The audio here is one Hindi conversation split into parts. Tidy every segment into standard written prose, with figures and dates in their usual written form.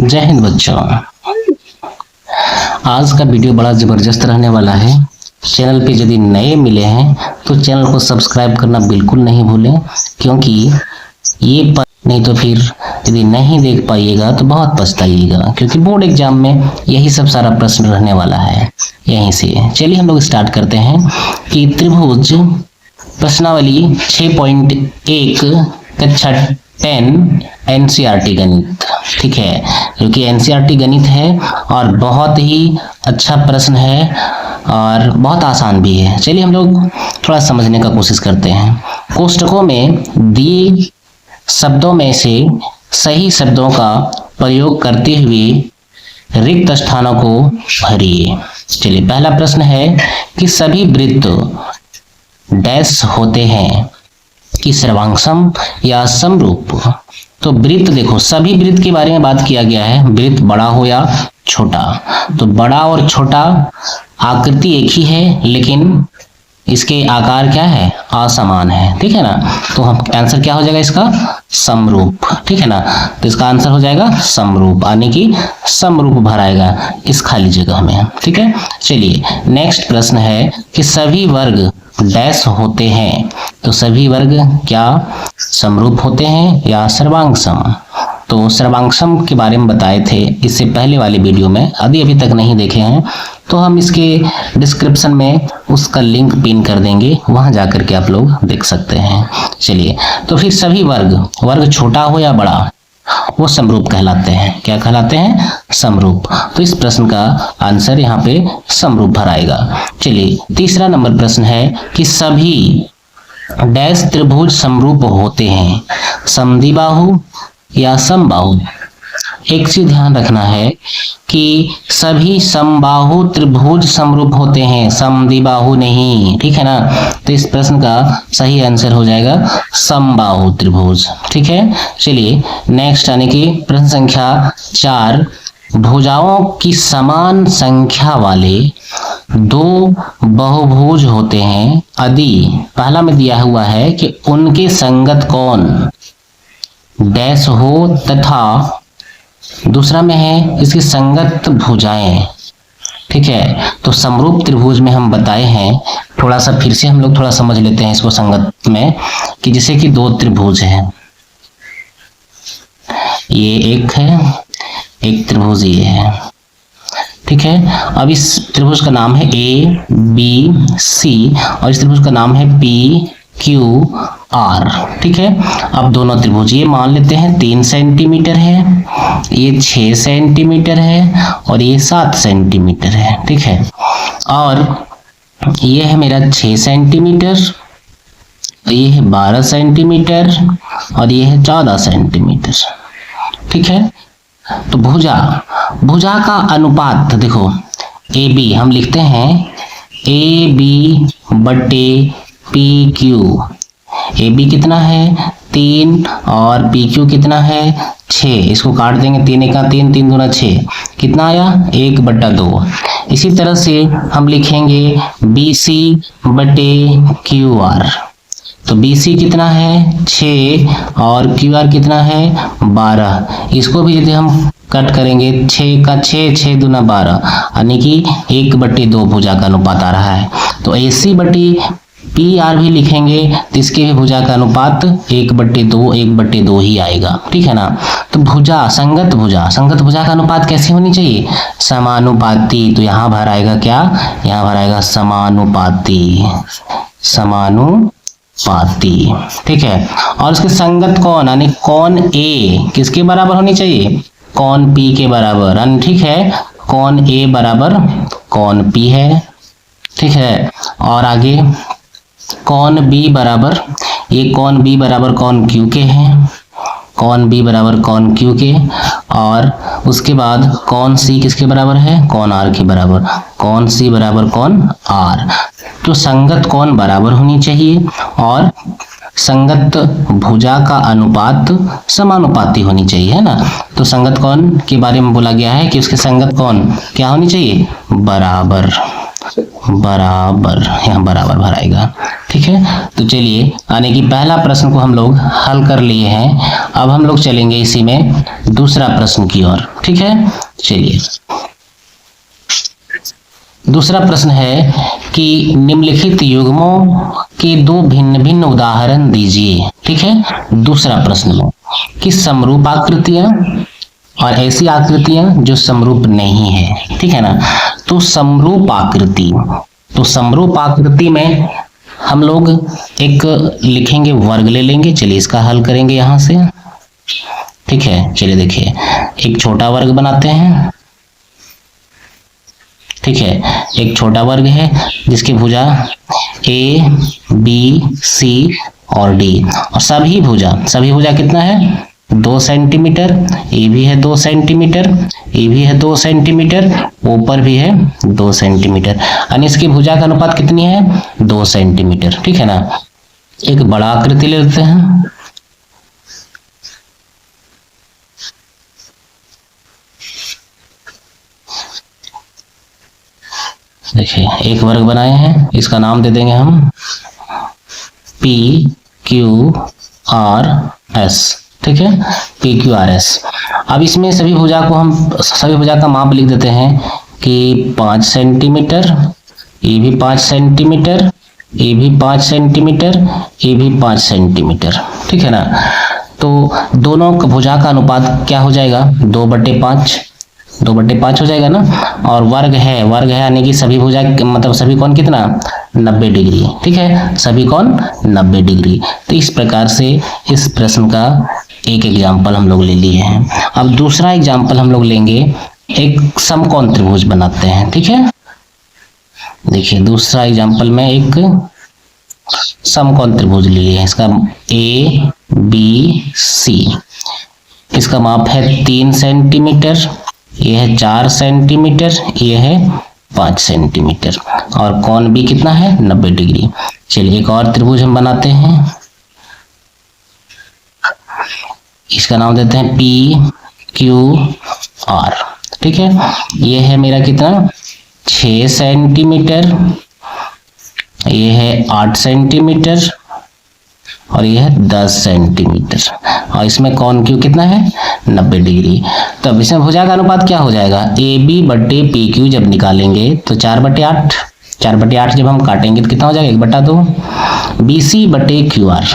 जय हिंद बच्चों। आज का वीडियो बड़ा ज़बरदस्त रहने वाला है। चैनल पे यदि नए मिले हैं तो चैनल को सब्सक्राइब करना बिल्कुल नहीं भूलें, क्योंकि नहीं तो फिर यदि नहीं देख पाइएगा तो बहुत पछताइएगा, क्योंकि बोर्ड एग्जाम में यही सब सारा प्रश्न रहने वाला है यहीं से। चलिए हम लोग स्टार्ट करते हैं कि त्रिभुज प्रश्नावली 6.1 कक्षा 10 एनसीईआरटी गणित, ठीक है, जो कि एनसीईआरटी गणित है और बहुत ही अच्छा प्रश्न है और बहुत आसान भी है। चलिए हम लोग थोड़ा समझने का कोशिश करते हैं। कोष्टकों में दिए शब्दों में से सही शब्दों का प्रयोग करते हुए रिक्त स्थानों को भरिए। चलिए पहला प्रश्न है कि सभी वृत्त डैश होते हैं कि सर्वांगसम या समरूप। तो वृत्त देखो, सभी वृत्त के बारे में बात किया गया है, वृत्त बड़ा हो या छोटा। तो बड़ा और छोटा आकृति एक ही है, लेकिन इसके आकार क्या है, असमान है, ठीक है ना। तो हम आंसर क्या हो जाएगा इसका, समरूप, ठीक है ना। तो इसका आंसर हो जाएगा समरूप, यानी कि समरूप भराएगा इस खाली जगह में, ठीक है। चलिए नेक्स्ट प्रश्न है कि सभी वर्ग डैश होते हैं। तो सभी वर्ग क्या समरूप होते हैं या सर्वांगसम। तो सर्वांगसम के बारे में बताए थे इससे पहले वाले वीडियो में, यदि अभी तक नहीं देखे हैं तो हम इसके डिस्क्रिप्शन में उसका लिंक पिन कर देंगे, वहां जाकर के आप लोग देख सकते हैं। चलिए तो फिर सभी वर्ग छोटा हो या बड़ा वो समरूप कहलाते हैं। क्या कहलाते हैं, समरूप। तो इस प्रश्न का आंसर यहाँ पे समरूप भराएगा। चलिए तीसरा नंबर प्रश्न है कि सभी डैश त्रिभुज समरूप होते हैं, समद्विबाहु या समबाहु। एक चीज ध्यान रखना है कि सभी समबाहु त्रिभुज समरूप होते हैं, समद्विबाहु नहीं, ठीक है ना। तो इस प्रश्न का सही आंसर हो जाएगा समबाहु त्रिभुज, ठीक है। चलिए नेक्स्ट यानी कि प्रश्न संख्या 4, भुजाओं की समान संख्या वाले दो बहुभुज होते हैं यदि पहला में दिया हुआ है कि उनके संगत कौन डैश हो, तथा दूसरा में है इसकी संगत भुजाएं, ठीक है। तो समरूप त्रिभुज में हम बताए हैं, थोड़ा सा फिर से हम लोग थोड़ा समझ लेते हैं इसको संगत में, कि जैसे कि दो त्रिभुज हैं, ये एक है, एक त्रिभुज ये है, ठीक है। अब इस त्रिभुज का नाम है ABC और इस त्रिभुज का नाम है PQR, ठीक है। अब दोनों त्रिभुज ये मान लेते हैं 3 सेंटीमीटर है, ये 6 सेंटीमीटर है और ये 7 सेंटीमीटर है, ठीक है। और ये है मेरा 6 सेंटीमीटर, ये है 12 सेंटीमीटर और ये है 14 सेंटीमीटर, ठीक है। तो भुजा का अनुपात देखो, AB हम लिखते हैं AB बटे PQ। AB कितना है 3 और PQ कितना है 6। इसको काट देंगे, 3 एका 3, 3 दूना 6, कितना आया 1/2। इसी तरह से हम लिखेंगे BC बटे QR। तो BC कितना है 6 और QR कितना है 12। इसको भी यदि हम कट करेंगे 6 का 6, 6 दूना 12, यानी कि 1/2 भुजा का अनुपात आ रहा है। तो AC बटे PR भी लिखेंगे तो इसके भी भुजा का अनुपात 1/2 ही आएगा, ठीक है ना। तो संगत भुजा का अनुपात कैसी होनी चाहिए, समानुपाती। तो यहाँ भर आएगा क्या, यहाँ भर आएगा समानुपाती, ठीक है। और उसके संगत कौन, यानी कौन A किसके बराबर होनी चाहिए, कौन P के बराबर, यानी ठीक है कौन A बराबर कौन P है, ठीक है। और आगे कौन B बराबर, ये कौन B बराबर कौन Q के है, कौन B बराबर कौन Q के। और उसके बाद कौन C किसके बराबर है, कौन R के बराबर, कौन C बराबर कौन R। तो संगत कौन बराबर होनी चाहिए और संगत भुजा का अनुपात समानुपाती होनी चाहिए, है ना। तो संगत कौन के बारे में बोला गया है कि उसके संगत कौन क्या होनी चाहिए, बराबर। बराबर, यहाँ बराबर भराएगा। ठीक है, तो चलिए यानी कि पहला प्रश्न को हम लोग हल कर लिए हैं। अब हम लोग चलेंगे इसी में दूसरा प्रश्न की ओर। ठीक है, चलिए दूसरा प्रश्न है कि निम्नलिखित युग्मों के दो भिन्न भिन्न उदाहरण दीजिए। ठीक है, दूसरा प्रश्न में कि समरूप आकृतियां और ऐसी आकृतियां जो समरूप नहीं है। ठीक है ना, तो समरूप आकृति में हम लोग एक लिखेंगे, वर्ग ले लेंगे। चलिए इसका हल करेंगे यहां से। ठीक है, चलिए देखिए एक छोटा वर्ग बनाते हैं। ठीक है, एक छोटा वर्ग है जिसकी भुजा ए बी सी और डी, और सभी भुजा कितना है 2 सेंटीमीटर। ए भी है 2 सेंटीमीटर, ए भी है 2 सेंटीमीटर, ऊपर भी है 2 सेंटीमीटर, यानी इसकी भुजा का अनुपात कितनी है 2 सेंटीमीटर। ठीक है ना, एक बड़ा आकृति ले लेते हैं। देखिए एक वर्ग बनाए हैं, इसका नाम दे देंगे हम पी क्यू आर एस। ठीक है, पी क्यू आर एस। अब इसमें सभी भुजा का माप लिख देते हैं कि 5 सेंटीमीटर, ये भी 5 सेंटीमीटर, ये भी 5 सेंटीमीटर, ये भी 5 सेंटीमीटर। ठीक है ना, तो दोनों भुजा का अनुपात क्या हो जाएगा 2/5 हो जाएगा ना। और वर्ग है यानी कि सभी भुजा मतलब सभी कोण कितना 90 डिग्री। ठीक है, सभी कोण 90 डिग्री। तो इस प्रकार से इस प्रश्न का एक एग्जाम्पल हम लोग ले लिए हैं। अब दूसरा एग्जाम्पल हम लोग लेंगे, एक समकोण त्रिभुज बनाते हैं। ठीक है, देखिए दूसरा एग्जाम्पल में एक समकोण त्रिभुज लिए हैं। इसका ए बी सी, इसका माप है 3 सेंटीमीटर, ये है 4 सेंटीमीटर, ये है 5 सेंटीमीटर, और कोण भी कितना है 90 डिग्री। चलिए एक और त्रिभुज हम बनाते हैं, इसका नाम देते हैं पी क्यू आर। ठीक है, ये है मेरा कितना 6 सेंटीमीटर, ये है 8 सेंटीमीटर, और यह है 10 सेंटीमीटर, और इसमें कोण क्यू कितना है 90 डिग्री। तो अब इसमें भुजा का अनुपात क्या हो जाएगा ए बी बटे पी क्यू जब निकालेंगे तो 4/8, 4/8 जब हम काटेंगे तो कितना हो जाएगा 1/2, बी सी बटे क्यू आर।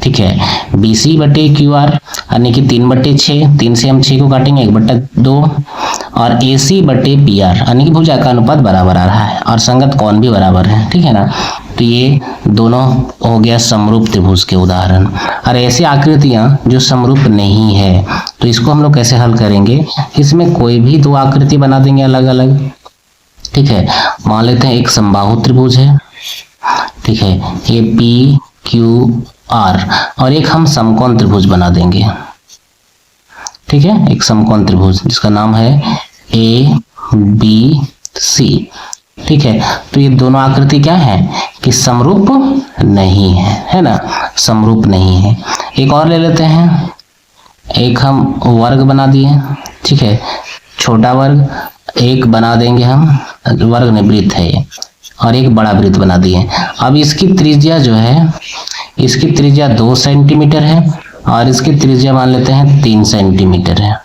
ठीक है, बी सी बटे क्यू आर यानी कि 3/6, 3 से हम 6 को काटेंगे 1/2, और ए सी बटे पी आर यानी कि भुजा का अनुपात बराबर आ रहा है और संगत कोण भी बराबर है। ठीक है ना, तो ये दोनों हो गया समरूप त्रिभुज के उदाहरण। और ऐसी आकृतियां जो समरूप नहीं है तो इसको हम लोग कैसे हल करेंगे, इसमें कोई भी दो आकृति बना देंगे अलग अलग। ठीक है, मान लेते हैं एक समबाहु त्रिभुज है। ठीक है, ये पी क्यू आर, और एक हम समकोण त्रिभुज बना देंगे। ठीक है, एक समकोण त्रिभुज जिसका नाम है ए बी सी। ठीक है, तो ये दोनों आकृति क्या है कि समरूप नहीं है ना, समरूप नहीं है। एक और ले लेते हैं, एक हम वर्ग बना दिए। ठीक है, छोटा वर्ग एक बना देंगे हम, वर्ग नहीं वृत्त है ये, और एक बड़ा वृत्त बना दिए। अब इसकी त्रिज्या जो है, इसकी त्रिज्या 2 सेंटीमीटर है और इसकी त्रिज्या मान लेते हैं 3 सेंटीमीटर है।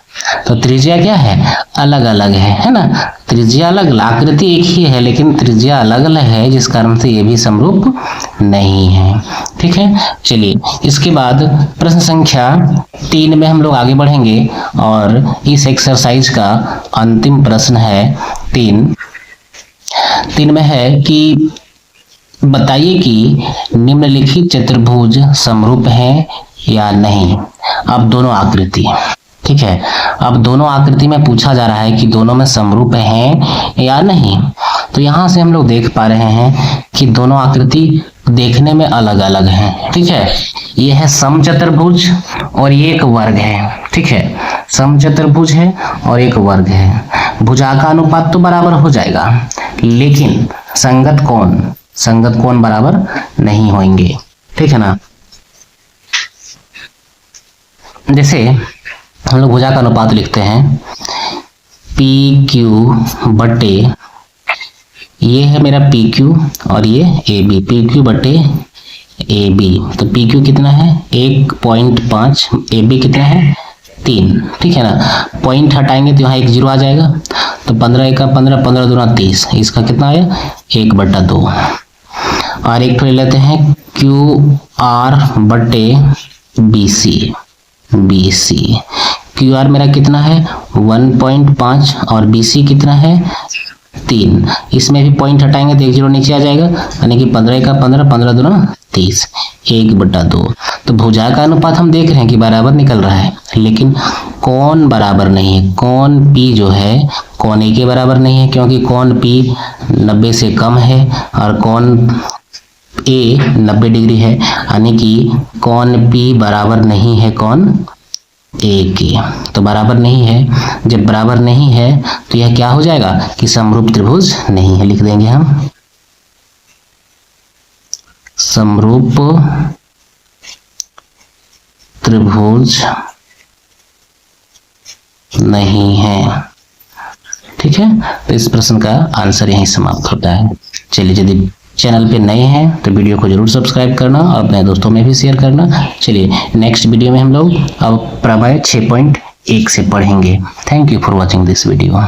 तो त्रिज्या क्या है अलग अलग है ना, त्रिज्या अलग, आकृति एक ही है लेकिन त्रिज्या अलग अलग है, जिस कारण से ये भी समरूप नहीं है। ठीक है, चलिए इसके बाद प्रश्न संख्या 3 में हम लोग आगे बढ़ेंगे और इस एक्सरसाइज का अंतिम प्रश्न है 3 में है कि बताइए कि निम्नलिखित चतुर्भुज समरूप है या नहीं। अब दोनों आकृति, ठीक है, अब दोनों आकृति में पूछा जा रहा है कि दोनों में समरूप हैं या नहीं। तो यहां से हम लोग देख पा रहे हैं कि दोनों आकृति देखने में अलग अलग हैं। ठीक है, ये है समचतुर्भुज और ये एक वर्ग है। ठीक है, समचतुर्भुज है और एक वर्ग है, भुजा का अनुपात तो बराबर हो जाएगा लेकिन संगत कोण बराबर नहीं होंगे। ठीक है ना, जैसे हम लोग भुजा का अनुपात लिखते हैं पी क्यू बटे ये है मेरा पी क्यू और ये ए बी, पी क्यू बटे ए बी। तो पी क्यू कितना है 1.5, ए बी कितना है 3, ठीक है ना। पॉइंट हटाएंगे तो यहाँ 1 0 आ जाएगा। तो 15 1 15, 15 दूना 30, इसका कितना आया 1/2। और एक तो ले लेते हैं क्यू आर बटे B C, B C Q R मेरा कितना है 1.5 और बी सी कितना है 3। इसमें भी पॉइंट हटाएंगे तो 1 0 नीचे आ जाएगा, यानी कि 15 1 15, 15 दूना 30, 1/2। तो भुजा का अनुपात हम देख रहे हैं कि बराबर निकल रहा है, लेकिन कौन बराबर नहीं है। कौन पी जो है कौन ए के बराबर नहीं है, क्योंकि कौन पी 90 से कम है और कौन ए 90 डिग्री है, यानी कि कौन पी बराबर नहीं है कौन ए के। तो बराबर नहीं है, जब बराबर नहीं है तो यह क्या हो जाएगा कि समरूप त्रिभुज नहीं है। लिख देंगे हम समरूप त्रिभुज नहीं है, ठीक है। तो इस प्रश्न का आंसर यहीं समाप्त होता है। चलिए, यदि चैनल पे नए हैं तो वीडियो को जरूर सब्सक्राइब करना और अपने दोस्तों में भी शेयर करना। चलिए, नेक्स्ट वीडियो में हम लोग अब प्रमेय 6.1 से पढ़ेंगे। Thank you for watching this video.